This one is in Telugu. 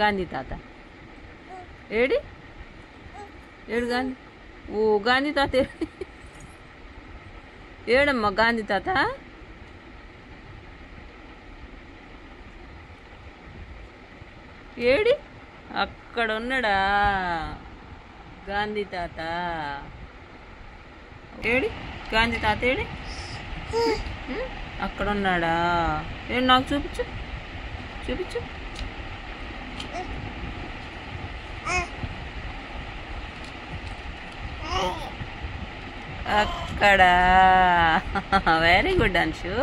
గాంధీ తాత ఏడి ఏడు గాంధీ ఓ గాంధీ తాత ఏడమ్మా గాంధీ తాత ఏడి అక్కడ ఉన్నాడా గాంధీ తాత ఏడి గాంధీ తాత ఏడి అక్కడ ఉన్నాడా ఏడు నాకు చూపించు చూపించు అక్కడ వెరీ గుడ్ అంశు.